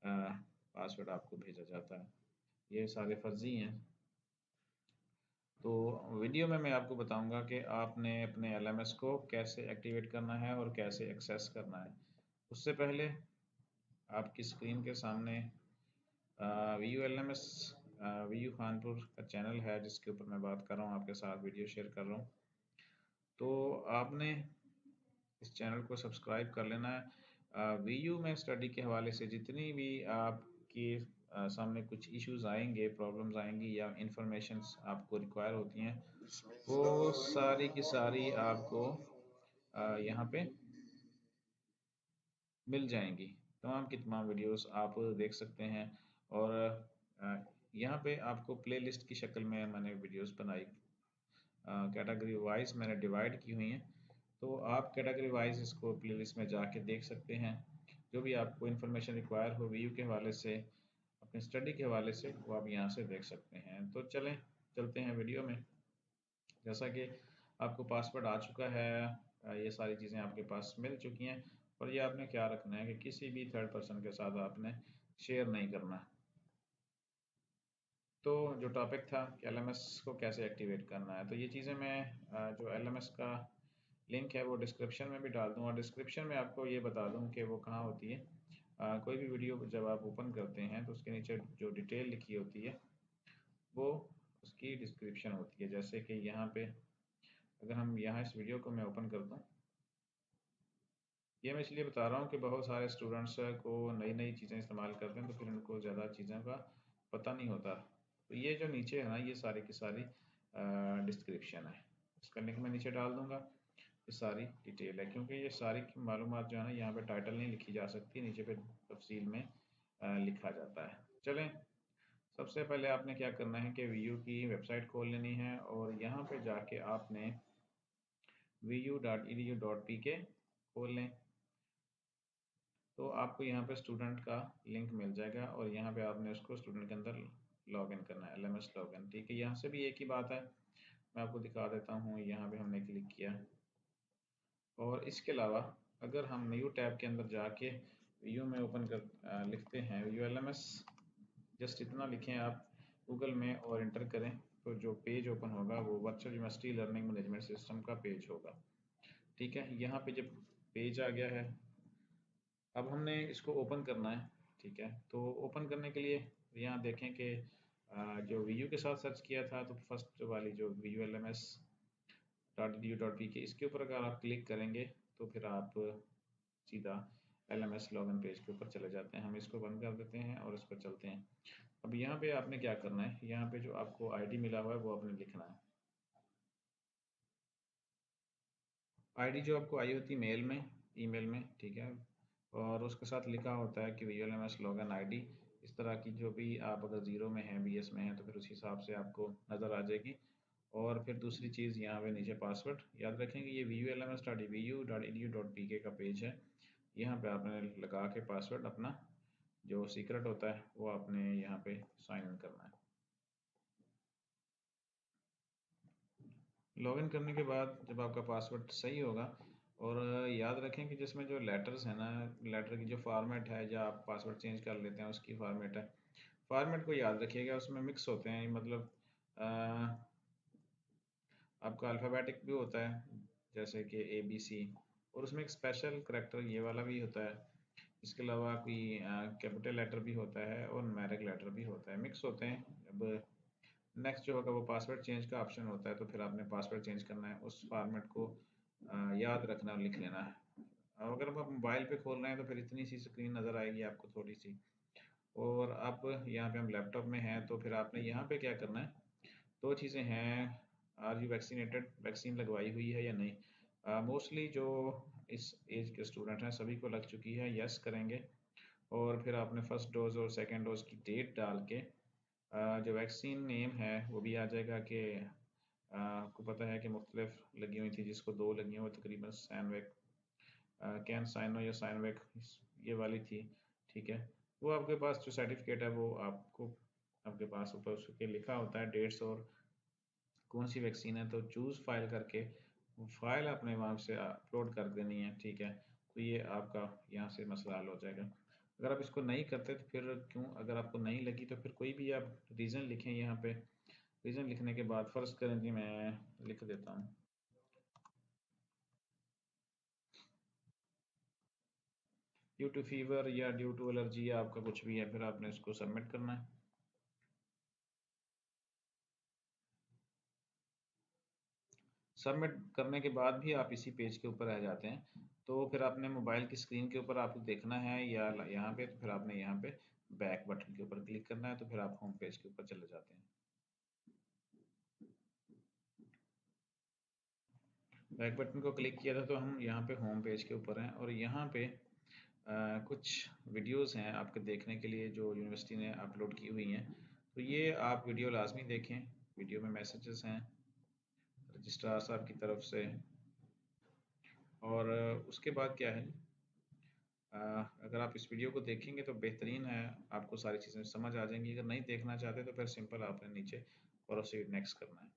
Password आपको भेजा जाता है। ये सारे फर्जी हैं। तो वीडियो में मैं आपको बताऊंगा कि आपने अपने एलएमएस को कैसे एक्टिवेट करना है और कैसे एक्सेस करना है। उससे पहले आपकी स्क्रीन के सामने V U L M S V U Khanpur का चैनल है, जिसके ऊपर मैं बात कर रहा हूँ, आपके साथ वीडियो शेयर कर रहा हूँ। तो आपने इस चैनल को सब्सक्राइब कर लेना है। वी यू में स्टडी के हवाले से जितनी भी आपके सामने कुछ इश्यूज आएंगे, प्रॉब्लम्स आएंगी या इंफॉर्मेशंस आपको रिक्वायर होती हैं, वो सारी की सारी आपको यहाँ पे मिल जाएंगी। तमाम की तमाम वीडियोस आप देख सकते हैं। और यहाँ पे आपको प्लेलिस्ट की शक्ल में मैंने वीडियोस बनाई, कैटेगरी वाइज मैंने डिवाइड की हुई हैं। तो आप कैटेगरी वाइज इसको प्लेलिस्ट में जाके देख सकते हैं। जो भी आपको इन्फॉर्मेशन रिक्वायर हो वीयू के हवाले से, अपने स्टडी के हवाले से, वो आप यहाँ से देख सकते हैं। तो चलते हैं वीडियो में। जैसा कि आपको पासवर्ड आ चुका है, ये सारी चीज़ें आपके पास मिल चुकी हैं। और ये आपने क्या रखना है कि किसी भी थर्ड पर्सन के साथ आपने शेयर नहीं करना। तो जो टॉपिक था कि एलएमएस को कैसे एक्टिवेट करना है, तो ये चीज़ें मैं जो एलएमएस का लिंक है वो डिस्क्रिप्शन में भी डाल दूँ, और डिस्क्रिप्शन में आपको ये बता दूँ कि वो कहाँ होती है। कोई भी वीडियो जब आप ओपन करते हैं तो उसके नीचे जो डिटेल लिखी होती है वो उसकी डिस्क्रिप्शन होती है। जैसे कि यहाँ पे अगर हम यहाँ इस वीडियो को मैं ओपन कर दूँ, ये मैं इसलिए बता रहा हूँ कि बहुत सारे स्टूडेंट्स को नई नई चीज़ें इस्तेमाल करते हैं, तो फिर उनको ज़्यादा चीज़ों का पता नहीं होता। तो ये जो नीचे है ना, ये सारी की सारी डिस्क्रिप्शन है, इसका लिंक मैं नीचे डाल दूंगा। ये सारी डिटेल है, क्योंकि ये सारी की मालूमात जो है ना, यहाँ पे टाइटल नहीं लिखी जा सकती, नीचे पे तफसील में लिखा जाता है। चलें, सबसे पहले आपने क्या करना है कि वीयू की वेबसाइट खोल लेनी है, और यहाँ पे जाके आपने vu.edu.pk खोल लें। तो आपको यहाँ पे स्टूडेंट का लिंक मिल जाएगा, और यहाँ पे आपने उसको स्टूडेंट के अंदर लॉग इन करना है, एलएमएस लॉग इन। ठीक है, यहाँ से भी एक ही बात है, मैं आपको दिखा देता हूँ। यहाँ पे हमने क्लिक किया, और इसके अलावा अगर हम न्यू टैब के अंदर जाके व्यू में ओपन कर लिखते हैं व्यू एलएमएस, जस्ट इतना लिखें आप गूगल में और इंटर करें, तो जो पेज ओपन होगा वो virtual university learning management system का पेज होगा। ठीक है, यहाँ पे जब पेज आ गया है, अब हमने इसको ओपन करना है। ठीक है, तो ओपन करने के लिए यहाँ देखें कि जो वीयू के साथ सर्च किया था, तो फर्स्ट वाली जो VU L M S dot D U dot P K, इसके ऊपर अगर आप क्लिक करेंगे तो फिर आप सीधा L M S login page के ऊपर चले जाते हैं। हम इसको बंद कर देते हैं और इस पर चलते हैं। अब यहाँ पे आपने क्या करना है, यहाँ पे जो आपको आईडी मिला हुआ है वो आपने लिखना है। आईडी जो आपको आई होती है मेल में, ईमेल में, ठीक है, और उसके साथ लिखा होता है कि वीएलएमएस लॉगिन आईडी। इस तरह की जो भी आप अगर जीरो में हैं, बीएस में हैं, तो फिर उस हिसाब से आपको नज़र आ जाएगी। और फिर दूसरी चीज़ यहाँ पे नीचे पासवर्ड याद रखें कि ये vu.edu.pk का पेज है। यहाँ पे आपने लगा के पासवर्ड अपना जो सीक्रेट होता है वो आपने यहाँ पे साइन इन करना है। लॉगिन करने के बाद जब आपका पासवर्ड सही होगा, और याद रखें कि जिसमें जो लेटर्स है ना, लेटर की जो फॉर्मेट है, या आप पासवर्ड चेंज कर लेते हैं उसकी फॉर्मेट है, फॉर्मेट को याद रखिएगा, उसमें मिक्स होते हैं। मतलब आपका अल्फ़ाबेटिक भी होता है, जैसे कि ABC, और उसमें एक स्पेशल करेक्टर ये वाला भी होता है। इसके अलावा कोई कैपिटल लेटर भी होता है और न्यूमेरिक लेटर भी होता है, मिक्स होते हैं। अब नेक्स्ट जो होगा वो पासवर्ड चेंज का ऑप्शन होता है, तो फिर आपने पासवर्ड चेंज करना है, उस फॉर्मेट को याद रखना और लिख लेना है। अब अगर आप मोबाइल पे खोल रहे हैं तो फिर इतनी सी स्क्रीन नज़र आएगी आपको, थोड़ी सी। और अब यहाँ पे हम लैपटॉप में हैं, तो फिर आपने यहाँ पे क्या करना है, दो चीज़ें हैं। आर यू वैक्सीनेटेड, वैक्सीन लगवाई हुई है या नहीं। मोस्टली जो इस एज के स्टूडेंट हैं सभी को लग चुकी है, यस करेंगे। और फिर आपने फर्स्ट डोज और सेकेंड डोज की डेट डाल के जो वैक्सीन नेम है वो भी आ जाएगा कि आपको पता है कि मुख्तलिफ लगी हुई थी, जिसको दो लगी हुई तकरीबन सैनवेक, कैन साइनो या साइनवेक, ये वाली थी। ठीक है, वो आपके पास जो सर्टिफिकेट है वो आपको आपके पास ऊपर उसके लिखा होता है डेट्स और कौन सी वैक्सीन है, तो चूज़ फाइल करके वो फाइल आपने वहाँ से अपलोड कर देनी है। ठीक है, तो ये आपका यहाँ से मसला हल हो जाएगा। अगर आप इसको नहीं करते तो फिर क्यों, अगर आपको नहीं लगी तो फिर कोई भी आप रीज़न लिखें यहाँ पे। रीज़न लिखने के बाद फ़र्ज़ करें जी मैं लिख देता हूँ ड्यू टू फीवर या ड्यू टू एलर्जी या आपका कुछ भी है, फिर आपने इसको सबमिट करना है। सबमिट करने के बाद भी आप इसी पेज के ऊपर रह जाते हैं, तो फिर आपने मोबाइल की स्क्रीन के ऊपर आपको देखना है या यहाँ पे, तो फिर आपने यहाँ पे बैक बटन के ऊपर क्लिक करना है, तो फिर आप होम पेज के ऊपर चले जाते हैं। बैक बटन को क्लिक किया था तो हम यहाँ पे होम पेज के ऊपर हैं, और यहाँ पे कुछ वीडियोस हैं आपके देखने के लिए जो यूनिवर्सिटी ने अपलोड की हुई हैं, तो ये आप वीडियो लाजमी देखें। वीडियो में मैसेजेस हैं रजिस्ट्रार साहब की तरफ से, और उसके बाद क्या है, अगर आप इस वीडियो को देखेंगे तो बेहतरीन है, आपको सारी चीज़ें समझ आ जाएंगी। अगर नहीं देखना चाहते तो फिर सिंपल आपने नीचे प्रोसीड नेक्स्ट करना है।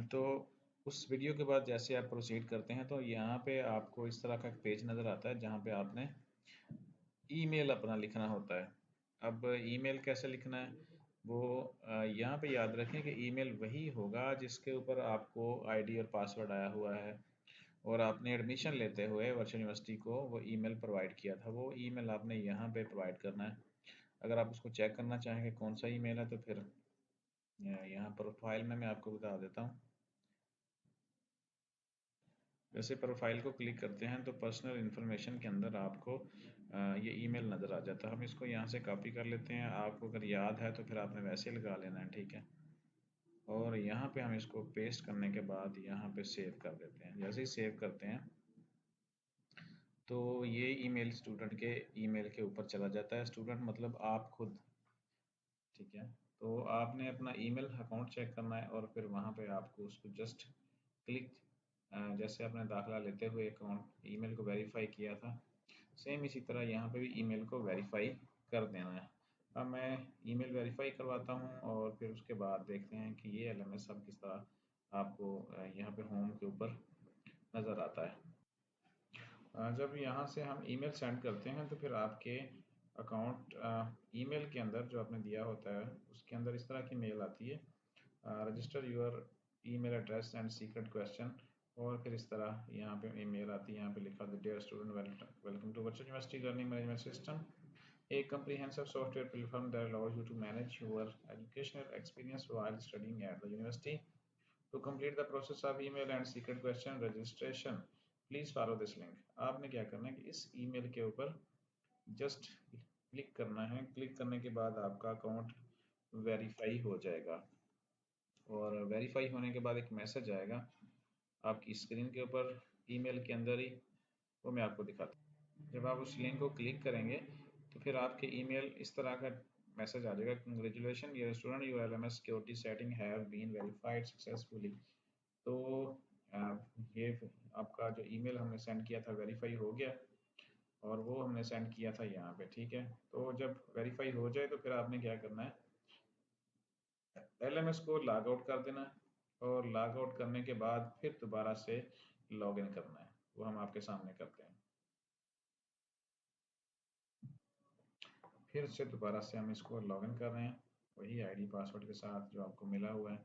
तो उस वीडियो के बाद जैसे आप प्रोसीड करते हैं तो यहाँ पे आपको इस तरह का एक पेज नज़र आता है जहाँ पे आपने ईमेल अपना लिखना होता है। अब ईमेल कैसे लिखना है वो यहाँ पे याद रखें कि ईमेल वही होगा जिसके ऊपर आपको आईडी और पासवर्ड आया हुआ है, और आपने एडमिशन लेते हुए वर्चुअल यूनिवर्सिटी को वो ईमेल प्रोवाइड किया था, वो ईमेल आपने यहाँ पे प्रोवाइड करना है। अगर आप उसको चेक करना चाहेंगे कौन सा ईमेल है तो फिर यहाँ प्रोफाइल में मैं आपको बता देता हूँ। जैसे प्रोफाइल को क्लिक करते हैं तो पर्सनल इन्फॉर्मेशन के अंदर आपको ये ईमेल नज़र आ जाता है। हम इसको यहाँ से कॉपी कर लेते हैं, आपको अगर याद है तो फिर आपने वैसे लगा लेना है, ठीक है। और यहाँ पे हम इसको पेस्ट करने के बाद यहाँ पे सेव कर देते हैं। जैसे ही सेव करते हैं तो ये ईमेल स्टूडेंट के ईमेल के ऊपर चला जाता है। स्टूडेंट मतलब आप खुद, ठीक है। तो आपने अपना ईमेल अकाउंट चेक करना है, और फिर वहाँ पे आपको उसको जस्ट क्लिक, जैसे आपने दाखिला लेते हुए अकाउंट ईमेल को वेरीफाई किया था, सेम इसी तरह यहाँ पे भी ईमेल को वेरीफाई कर देना है। अब मैं ईमेल वेरीफाई करवाता हूँ और फिर उसके बाद देखते हैं कि ये एलएमएस अब किस तरह आपको यहाँ पे होम के ऊपर नज़र आता है। जब यहाँ से हम ईमेल सेंड करते हैं तो फिर आपके अकाउंट ईमेल के अंदर जो आपने दिया होता है उसके अंदर इस तरह की मेल आती है, register your email address and secret question, और फिर इस तरह यहाँ पे ईमेल आती है। यहाँ पे लिखा था dear student, welcome to virtual university learning management system, a comprehensive software platform that allows you to manage your educational experience while studying at the university. To complete the process of email and secret question registration, please follow this link. आपने क्या करना है कि इस email के ऊपर just click करना है। क्लिक करने के बाद आपका अकाउंट वेरीफाई हो जाएगा, और वेरीफाई होने के बाद एक मैसेज आएगा आपकी स्क्रीन के ऊपर ईमेल के अंदर ही, वो मैं आपको दिखाता हूँ। जब आप उस लिंक को क्लिक करेंगे तो फिर आपके ईमेल इस तरह का मैसेज आ जाएगा, congratulation your student, your LMS security setting have been verified successfully. तो ये आपका जो ईमेल हमने सेंड किया था वेरीफाई हो गया, और वो हमने सेंड किया था यहाँ पे, ठीक है। तो जब वेरीफाई हो जाए तो फिर आपने क्या करना है, एलएमएस को लॉग आउट कर देना है, और लॉग आउट करने के बाद फिर दोबारा से लॉग इन करना है। वो हम आपके सामने करते हैं। फिर से दोबारा से हम इसको लॉग इन कर रहे हैं वही आईडी पासवर्ड के साथ जो आपको मिला हुआ है।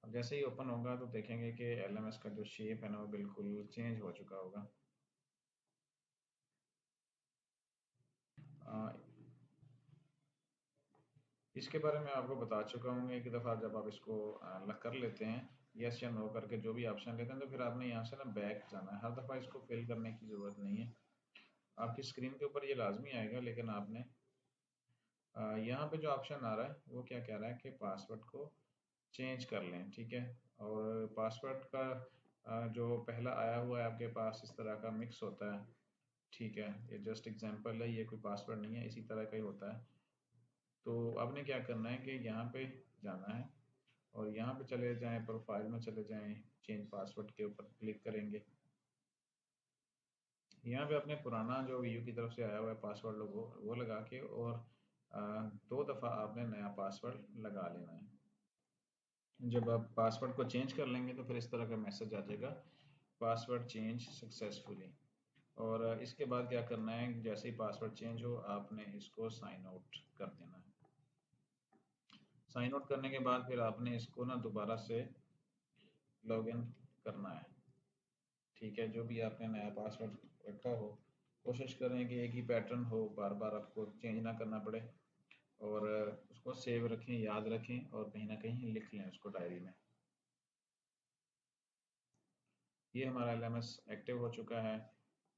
अब जैसे ही ओपन होगा तो देखेंगे कि एलएमएस का जो शेप है ना वो बिल्कुल चेंज हो चुका होगा। आ, इसके बारे में आपको बता चुका हूँ एक दफ़ा। जब आप इसको कर लेते हैं यस या नो करके जो भी ऑप्शन लेते हैं, तो फिर आपने यहाँ से ना बैक जाना है। हर दफ़ा इसको फिल करने की ज़रूरत नहीं है, आपकी स्क्रीन के ऊपर ये लाजमी आएगा, लेकिन आपने यहाँ पे जो ऑप्शन आ रहा है वो क्या कह रहा है कि पासवर्ड को चेंज कर लें, ठीक है। और पासवर्ड का जो पहला आया हुआ है आपके पास इस तरह का मिक्स होता है, ठीक है। ये जस्ट एग्जांपल है, ये कोई पासवर्ड नहीं है, इसी तरह का ही होता है। तो आपने क्या करना है कि यहाँ पे जाना है, और यहाँ पे चले जाएं, प्रोफाइल में चले जाएं, चेंज पासवर्ड के ऊपर क्लिक करेंगे। यहाँ पे अपने पुराना जो वीयू की तरफ से आया हुआ है पासवर्ड लोगो वो लगा के, और दो दफ़ा आपने नया पासवर्ड लगा लेना है। जब आप पासवर्ड को चेंज कर लेंगे तो फिर इस तरह का मैसेज आ जाएगा, पासवर्ड चेंज सक्सेसफुली। और इसके बाद क्या करना है, जैसे ही पासवर्ड चेंज हो आपने इसको साइन आउट कर देना है। साइन आउट करने के बाद फिर आपने इसको ना दोबारा से लॉगिन करना है। ठीक है, जो भी आपने नया पासवर्ड रखा हो कोशिश करें कि एक ही पैटर्न हो, बार बार आपको चेंज ना करना पड़े। और उसको सेव रखें, याद रखें और कहीं ना कहीं लिख लें उसको डायरी में। ये हमारा LMS एक्टिव हो चुका है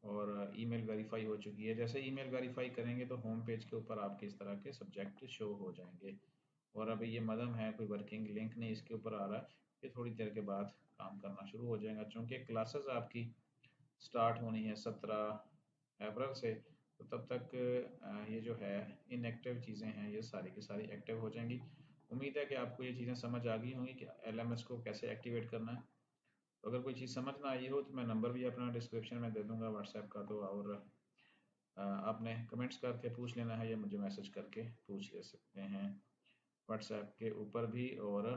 और ईमेल वेरीफाई हो चुकी है। जैसे ईमेल वेरीफाई करेंगे तो होम पेज के ऊपर आपके इस तरह के सब्जेक्ट शो हो जाएंगे। और अभी ये मदम है, कोई वर्किंग लिंक नहीं इसके ऊपर आ रहा है। ये थोड़ी देर के बाद काम करना शुरू हो जाएगा, चूँकि क्लासेस आपकी स्टार्ट होनी है 17 अप्रैल से। तो तब तक ये जो है इनएक्टिव चीज़ें हैं ये सारी की सारी एक्टिव हो जाएंगी। उम्मीद है कि आपको ये चीज़ें समझ आ गई होंगी कि LMS को कैसे एक्टिवेट करना है। तो अगर कोई चीज़ समझ ना आई हो तो मैं नंबर भी अपना डिस्क्रिप्शन में दे दूंगा व्हाट्सएप का, तो और आपने कमेंट्स करके पूछ लेना है या मुझे मैसेज करके पूछ ले सकते हैं व्हाट्सएप के ऊपर भी। और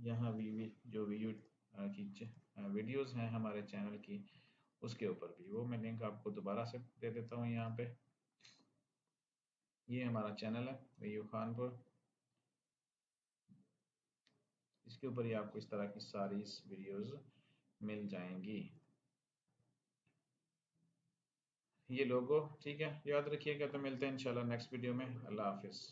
यहाँ भी जो की वीडियोज़ हैं हमारे चैनल की उसके ऊपर भी, वो मैं लिंक आपको दोबारा से दे देता हूँ यहाँ पे। ये हमारा चैनल है वीयू खानपुर, इसके ऊपर ही आपको इस तरह की सारी वीडियोज़ मिल जाएंगी। ये लोगो ठीक है, याद रखिएगा। तो मिलते हैं इंशाल्लाह नेक्स्ट वीडियो में। अल्लाह हाफिज़।